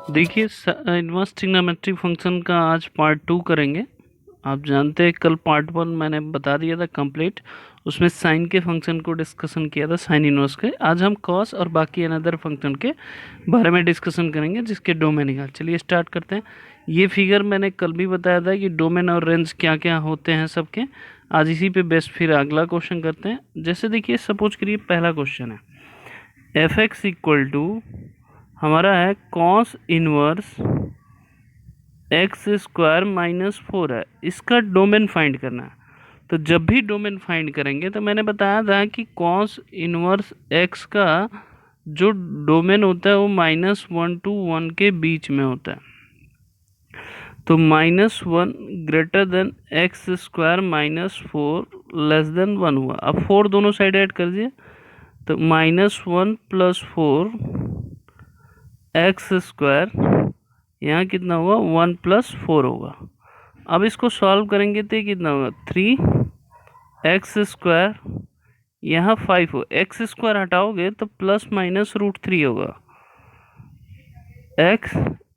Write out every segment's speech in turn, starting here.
देखिए inverse trigonometric function का आज पार्ट 2 करेंगे। आप जानते हैं कल पार्ट 1 मैंने बता दिया था कंप्लीट, उसमें साइन के फंक्शन को डिस्कशन किया था, साइन इनवर्स के। आज हम कॉस और बाकी अनदर फंक्शन के बारे में डिस्कशन करेंगे जिसके डोमेन निकाल। चलिए स्टार्ट करते हैं। ये फिगर मैंने कल भी बताया था कि डोमेन और रेंज क्या क्या होते हैं सबके। आज इसी पे बेस्ट फिर अगला क्वेश्चन करते हैं। जैसे देखिए सपोज करिए पहला क्वेश्चन है एफ एक्स इक्वल टू हमारा है cos inverse x square minus 4 है। इसका डोमेन फाइंड करना है। तो जब भी डोमेन फाइंड करेंगे तो मैंने बताया था कि कॉस इनवर्स एक्स का जो डोमेन होता है वो -1 to 1 के बीच में होता है। तो -1 greater then x square -4 less than 1 हुआ। अब 4 दोनों साइड ऐड कर दिए तो -1 + 4 एक्स स्क्वायर, यहाँ कितना हुआ 1 + 4 होगा। अब इसको सॉल्व करेंगे तो कितना होगा 3 एक्स स्क्वायर, यहाँ 5 हो, एक्स स्क्वायर हटाओगे तो ±√3 होगा, एक्स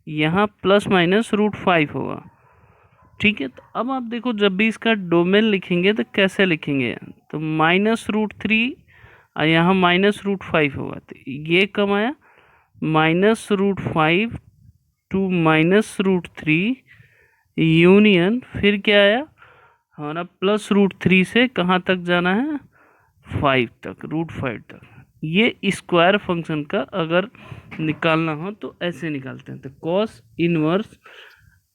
यहाँ ±√5 होगा। ठीक है, तो अब आप देखो जब भी इसका डोमेन लिखेंगे तो कैसे लिखेंगे, तो -√3 और यहाँ -√5 होगा। तो ये कम आया -√5 टू -√3 यूनियन, फिर क्या आया हमारा +√3 से कहाँ तक जाना है 5 तक, √5 तक। ये स्क्वायर फंक्शन का अगर निकालना हो तो ऐसे निकालते हैं। तो कॉस इनवर्स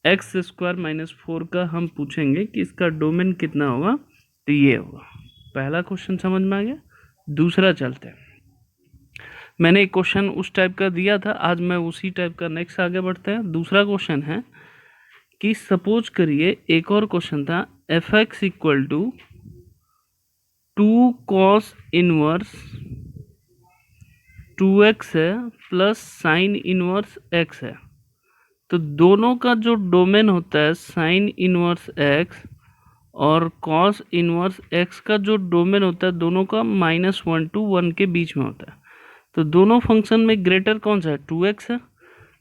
एक्स स्क्वायर -4 का हम पूछेंगे कि इसका डोमेन कितना होगा, तो ये होगा। पहला क्वेश्चन समझ में आ गया। दूसरा चलते हैं। मैंने एक क्वेश्चन उस टाइप का दिया था, आज मैं उसी टाइप का नेक्स्ट आगे बढ़ते हैं। दूसरा क्वेश्चन है कि सपोज करिए एक और क्वेश्चन था F X equal to 2 cos inverse 2x है प्लस साइन इनवर्स x है। तो दोनों का जो डोमेन होता है साइन इनवर्स x और कॉस इनवर्स x का जो डोमेन होता है दोनों का -1 to 1 के बीच में होता है। तो दोनों फंक्शन में ग्रेटर कौन सा है 2x है।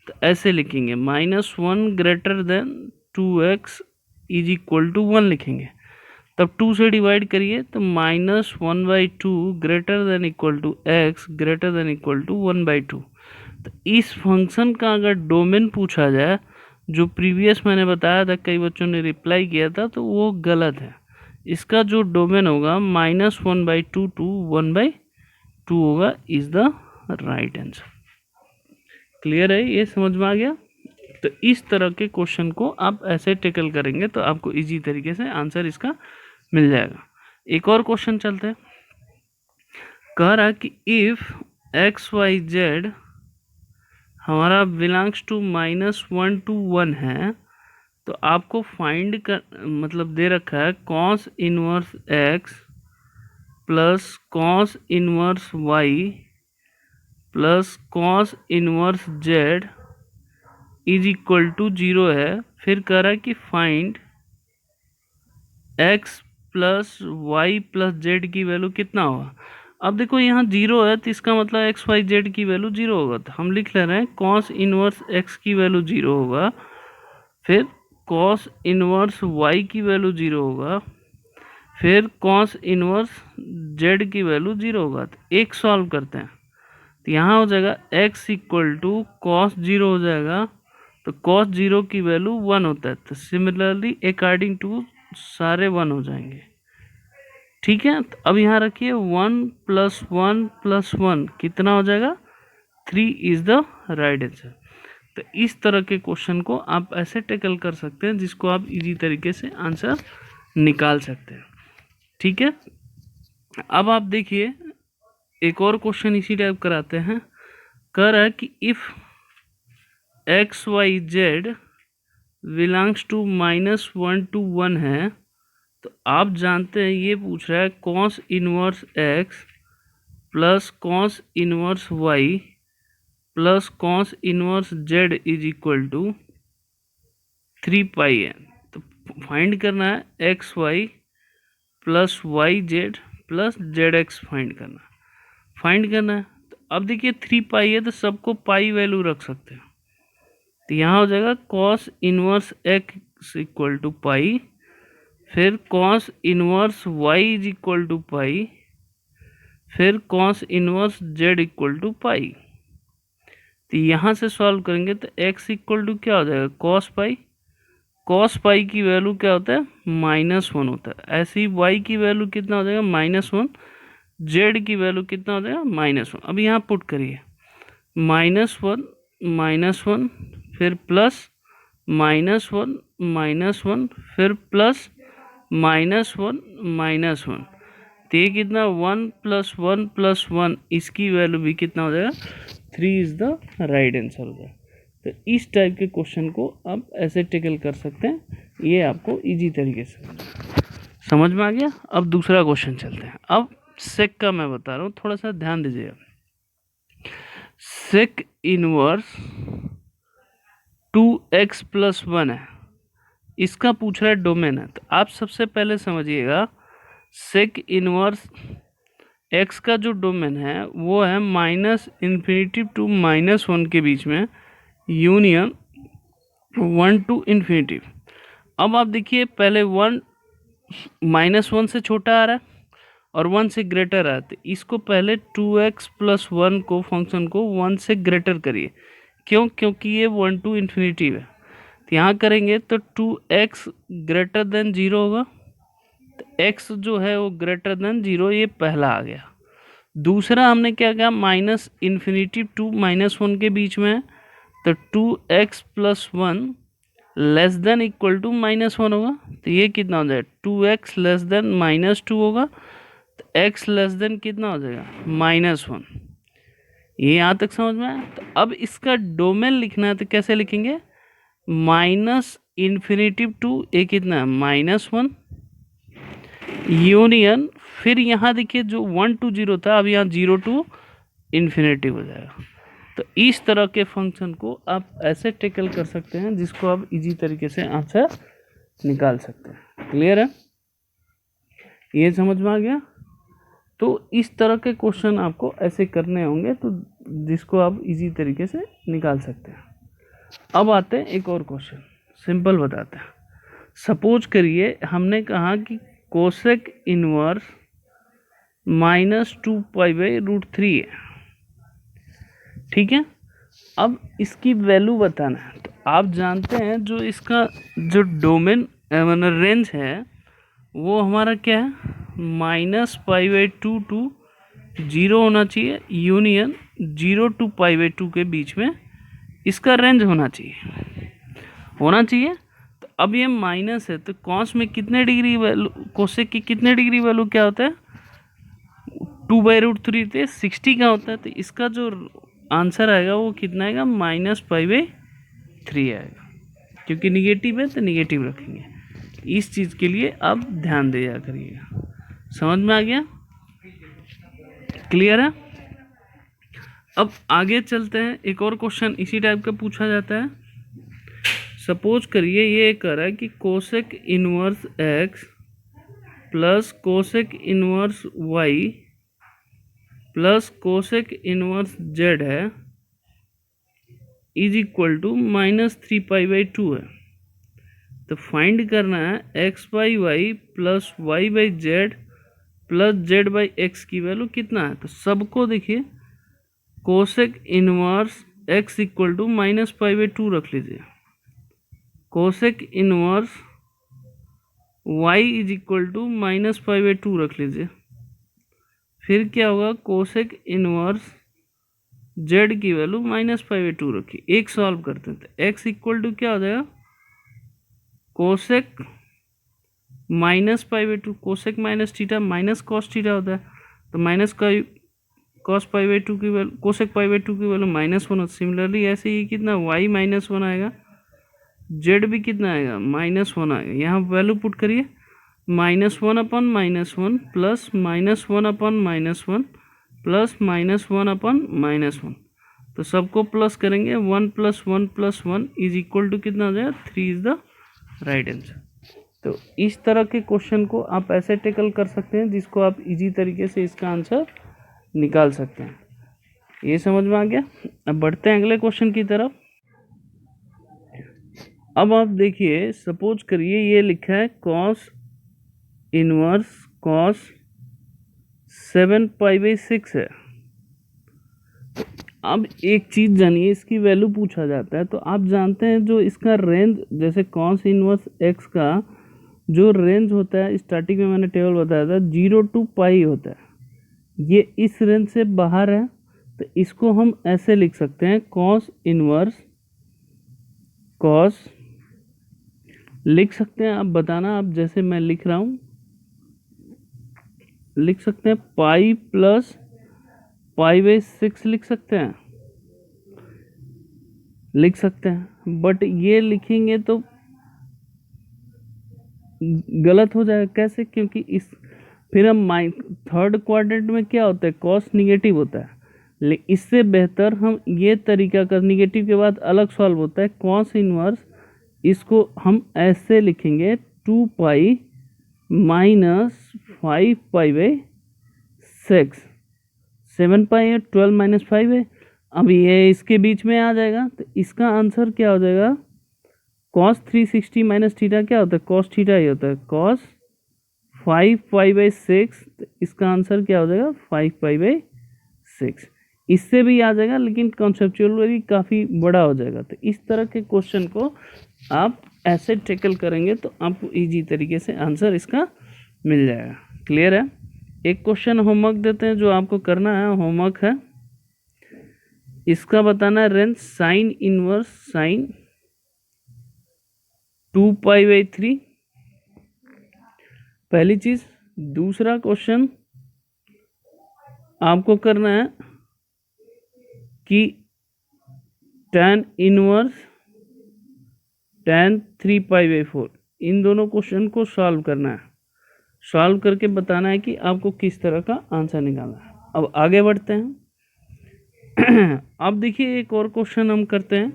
तो ऐसे लिखेंगे -1 greater than 2x is equal to 1 लिखेंगे। तब 2 से डिवाइड करिए तो -1/2 greater than equal to x greater than equal to 1/2। तो इस फंक्शन का अगर डोमेन पूछा जाए, जो प्रीवियस मैंने बताया था कई बच्चों ने रिप्लाई किया था, तो वो गलत है। इसका जो डोमेन होगा -1/2 टू 1/2 होगा, is the right answer. Clear है, ये समझ में आ गया। तो इस तरह के क्वेश्चन को आप ऐसे टेकल करेंगे तो आपको इजी तरीके से आंसर इसका मिल जाएगा। एक और क्वेश्चन चलते हैं। कह रहा कि इफ XYZ हमारा बिलोंग्स टू -1 to 1 है, तो आपको फाइंड कर मतलब दे रखा है cos inverse x plus cos inverse y plus cos inverse z is equal to 0 है। फिर कह रहा है कि find x plus Y plus Z की वैल्यू कितना होगा। अब देखो यहाँ 0 है तो इसका मतलब एक्स वाई जेड की वैल्यू 0 होगा। तो हम लिख ले रहे हैं कॉस इनवर्स x की वैल्यू 0 होगा, फिर कॉस इनवर्स y की वैल्यू 0 होगा, फिर कॉस इनवर्स z की वैल्यू 0 होगा। तो एक सॉल्व करते हैं तो यहाँ हो जाएगा x इक्वल टू कॉस 0 हो जाएगा। तो कॉस 0 की वैल्यू 1 होता है। तो सिमिलरली अकॉर्डिंग टू सारे 1 हो जाएंगे। ठीक है, तो अब यहाँ रखिए 1 + 1 + 1 कितना हो जाएगा 3 इज द राइट आंसर। तो इस तरह के क्वेश्चन को आप ऐसे टैकल कर सकते हैं जिसको आप इजी तरीके से आंसर निकाल सकते हैं। ठीक है, अब आप देखिए एक और क्वेश्चन इसी टाइप कराते हैं। कह रहा है कि if XYZ belongs to -1 to 1 है, तो आप जानते हैं ये पूछ रहा है cos inverse x plus cos inverse y plus cos inverse z is equal to 3πn। तो फाइंड करना है X Y plus Y Z plus Z X find करना है। तो अब देखिए 3π है तो सबको पाई वैल्यू रख सकते हैं। तो यहाँ हो जाएगा cos inverse x equal to pi, फिर cos inverse y is equal to pi, फिर cos inverse z equal to pi. तो यहाँ से सॉल्व करेंगे तो x इक्वल टू क्या हो जाएगा कॉस पाई, कॉस पाई की वैल्यू क्या होता है -1 होता है। ऐसे ही y की वैल्यू कितना हो जाएगा -1, z की वैल्यू कितना हो जाएगा -1। अब यहाँ पुट करिए -1 -1 फिर प्लस -1 -1 फिर प्लस -1 तो ये कितना 1 + 1 + 1 इसकी वैल्यू भी कितना हो जाएगा 3 इज द राइट आंसर हो जाएगा। तो इस टाइप के क्वेश्चन को आप ऐसे टेकल कर सकते हैं, ये आपको इजी तरीके से समझ में आ गया। अब दूसरा क्वेश्चन चलते हैं। अब सेक का मैं बता रहा हूँ, थोड़ा सा ध्यान दीजिएगा। सेक इनवर्स 2x + 1 है, इसका पूछ रहा है डोमेन है। तो आप सबसे पहले समझिएगा सेक इनवर्स x का जो डोमेन है वो है -∞ टू -1 के बीच में, यूनियन 1 टू ∞। अब आप देखिए पहले 1 -1 से छोटा आ रहा है और 1 से ग्रेटर आ रहा है, तो इसको पहले 2x + 1 को फंक्शन को 1 से ग्रेटर करिए। क्यों? क्योंकि ये 1 टू ∞ है। तो यहाँ करेंगे तो 2x ग्रेटर देन 0 होगा, तो x जो है वो ग्रेटर देन 0, ये पहला आ गया। दूसरा हमने क्या किया -∞ टू -1 के बीच में है, तो 2x + 1 less than equal to -1 होगा। तो ये कितना हो जाएगा 2x लेस देन -2 होगा, तो x लेस देन कितना हो जाएगा -1। ये यहाँ तक समझ में आया। तो अब इसका डोमेन लिखना है तो कैसे लिखेंगे -∞ टू ये कितना है -1 यूनियन, फिर यहाँ देखिए जो 1 to 0 था अब यहाँ 0 to ∞ हो जाएगा। तो इस तरह के फंक्शन को आप ऐसे टेकल कर सकते हैं जिसको आप इजी तरीके से आंसर निकाल सकते हैं। क्लियर है? ये समझ में आ गया। तो इस तरह के क्वेश्चन आपको ऐसे करने होंगे तो जिसको आप इजी तरीके से निकाल सकते हैं। अब आते हैं एक और क्वेश्चन, सिंपल बताते हैं। सपोज करिए हमने कहा कि कोसेक इनवर्स -2π/√3 है, ठीक है। अब इसकी वैल्यू बताना है। तो आप जानते हैं जो इसका जो डोमेन रेंज है वो हमारा क्या है -π/2 टू 0 होना चाहिए, यूनियन 0 to π/2 के बीच में इसका रेंज होना चाहिए। तो अब ये माइनस है तो कॉस में कितने डिग्री वैल्यू, कोसेक की कितने डिग्री वैल्यू क्या होता है 2/√3 थे 60 का होता है। तो इसका जो आंसर आएगा वो कितना आएगा -π/3 आएगा, क्योंकि निगेटिव है तो निगेटिव रखेंगे। इस चीज़ के लिए आप ध्यान दिया करिएगा। समझ में आ गया? क्लियर है? अब आगे चलते हैं। एक और क्वेश्चन इसी टाइप का पूछा जाता है। सपोज करिए ये कह रहा है कि cosec inverse x plus cosec inverse y plus cosec inverse z है इज इक्वल टू -3π/2 है। तो फाइंड करना है x/y plus y/z plus z/x की वैल्यू कितना है। तो सबको देखिए cosec inverse x equal to -π/2 रख लीजिए, cosec inverse y is equal to -π/2 रख लीजिए। फिर क्या होगा कोसेक इनवर्स z की वैल्यू -π/2 रखिए। एक सॉल्व करते हैं तो x इक्वल टू क्या हो जाएगा cosec -π/2, cosec minus theta minus cos theta होता है, तो माइनस का cos π/2 की वैल्यू कोसेक π/2 की वैल्यू -1। सिमिलरली ऐसे ही कितना y -1 आएगा, z भी कितना आएगा -1 आएगा। यहाँ वैल्यू पुट करिए -1/-1 प्लस -1/-1 प्लस -1/-1। तो सबको प्लस करेंगे 1 + 1 + 1 इज इक्वल टू कितना हो जाएगा 3 इज द राइट आंसर। तो इस तरह के क्वेश्चन को आप ऐसे टेकल कर सकते हैं जिसको आप इजी तरीके से इसका आंसर निकाल सकते हैं। ये समझ में आ गया। अब बढ़ते हैं अगले क्वेश्चन की तरफ। अब आप देखिए, सपोज करिए ये लिखा है कॉस इनवर्स कॉस 7π/6 है। अब एक चीज़ जानिए, इसकी वैल्यू पूछा जाता है तो आप जानते हैं जो इसका रेंज, जैसे कॉस इनवर्स एक्स का जो रेंज होता है, स्टार्टिंग में मैंने टेबल बताया था 0 to π होता है, ये इस रेंज से बाहर है। तो इसको हम ऐसे लिख सकते हैं कॉस इनवर्स कॉस, लिख सकते हैं, आप बताना, आप जैसे मैं लिख रहा हूँ लिख सकते हैं π+π/6 लिख सकते हैं, लिख सकते हैं। बट ये लिखेंगे तो गलत हो जाएगा। कैसे? क्योंकि इस फिर हम थर्ड क्वाड्रेंट में क्या होता है, कॉस निगेटिव होता है। इससे बेहतर हम ये तरीका कर, निगेटिव के बाद अलग सॉल्व होता है कॉस इनवर्स, इसको हम ऐसे लिखेंगे 2π - 5π/6। 7π है, 12 - 5 है, अब ये इसके बीच में आ जाएगा तो इसका आंसर क्या हो जाएगा, cos 360 माइनस थीटा क्या होता है, cos थीटा ही होता है, cos 5π/6। तो इसका आंसर क्या हो जाएगा 5π/6। इससे भी आ जाएगा लेकिन कॉन्सेप्चुअली काफ़ी बड़ा हो जाएगा। तो इस तरह के क्वेश्चन को आप ऐसे टैकल करेंगे तो आपको इजी तरीके से आंसर इसका मिल जाएगा। क्लियर है? एक क्वेश्चन होमवर्क देते हैं जो आपको करना है, होमवर्क है इसका बताना है रेंज साइन इनवर्स साइन 2π/3, पहली चीज। दूसरा क्वेश्चन आपको करना है कि tan इनवर्स tan 3π/4, इन दोनों क्वेश्चन को सॉल्व करना है। सॉल्व करके बताना है कि आपको किस तरह का आंसर निकालना है। अब आगे बढ़ते हैं। अब देखिए एक और क्वेश्चन हम करते हैं।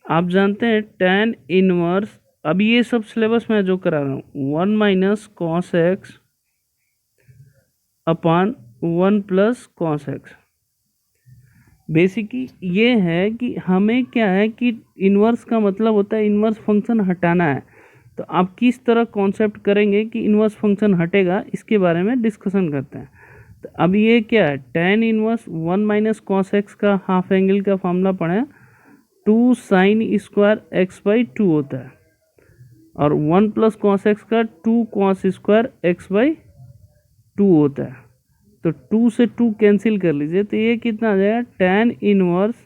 आप जानते हैं tan इनवर्स, अब ये सब सिलेबस में जो करा रहा हूँ, 1 - cos x upon 1 + cos x। Basically ये है कि हमें क्या है कि इनवर्स का मतलब होता है इनवर्स फंक्शन हटाना है। तो आप किस तरह कॉन्सेप्ट करेंगे कि इनवर्स फंक्शन हटेगा, इसके बारे में डिस्कशन करते हैं। तो अब ये क्या है, tan इनवर्स 1 - cos x का हाफ एंगल का फॉर्मूला पढ़े, 2 sin² x/2 होता है, और 1 + cos x का 2 cos² x/2 होता है। तो 2 से 2 कैंसिल कर लीजिए तो ये कितना आ जाएगा, tan इनवर्स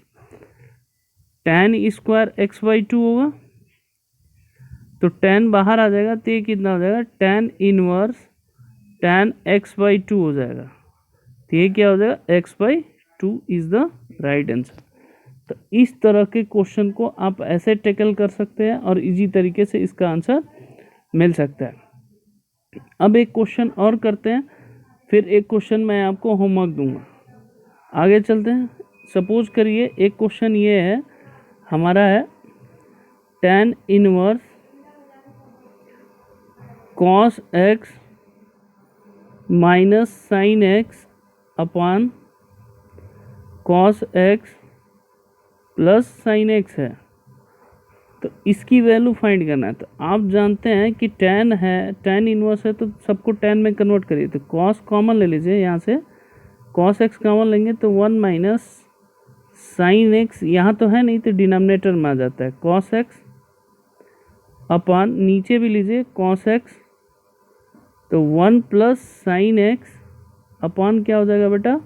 tan² x/2 होगा। तो tan बाहर आ जाएगा तो ये कितना हो जाएगा, tan इनवर्स tan x/2 हो जाएगा। तो ये क्या हो जाएगा, x/2 is the right answer. तो इस तरह के क्वेश्चन को आप ऐसे टैकल कर सकते हैं और इजी तरीके से इसका आंसर मिल सकता है। अब एक क्वेश्चन और करते हैं, फिर एक क्वेश्चन मैं आपको होमवर्क दूंगा। आगे चलते हैं। सपोज करिए एक क्वेश्चन ये है हमारा है tan inverse cos x minus sine x upon cos x plus sine x है। तो इसकी वैल्यू फाइंड करना है। तो आप जानते हैं कि tan है, tan इनवर्स है तो सबको tan में कन्वर्ट करिए। तो cos कॉमन ले लीजिए, यहाँ से cos x कॉमन लेंगे तो 1 - साइन x, यहाँ तो है नहीं तो डिनोमिनेटर में आ जाता है, cos x अपॉन नीचे भी लीजिए cos x, तो 1 + साइन x अपॉन क्या हो जाएगा बेटा,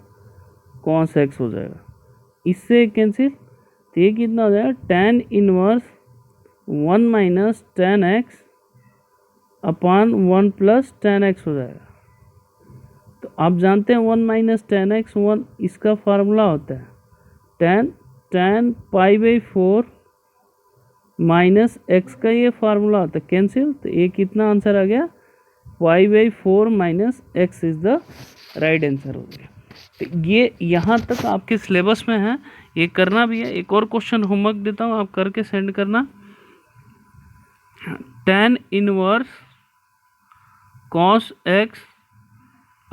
cos x हो जाएगा। इससे कैंसिल, तो ये कितना हो जाएगा, tan inverse 1 - tan x upon 1 + tan x हो जाएगा। तो आप जानते हैं 1 - tan x 1, इसका फार्मूला होता है tan π/4 माइनस x का ये फार्मूला होता है, कैंसिल। तो ये कितना आंसर आ गया, π/4 minus x is the right answer हो गया। तो ये यहाँ तक आपके सिलेबस में है, ये करना भी है। एक और क्वेश्चन होमवर्क देता हूँ, आप करके सेंड करना। tan inverse cos x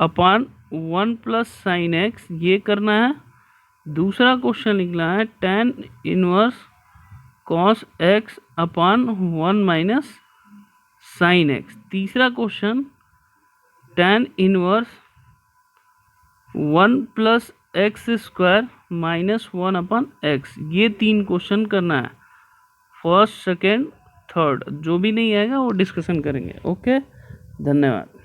upon 1 + sine x, ये करना है। दूसरा क्वेश्चन निकला है tan inverse cos x upon 1 minus sine x. तीसरा question tan inverse 1 plus x square minus 1 upon x. ये 3 क्वेश्चन करना है, फर्स्ट सेकेंड थर्ड। जो भी नहीं आएगा वो डिस्कशन करेंगे। ओके, धन्यवाद।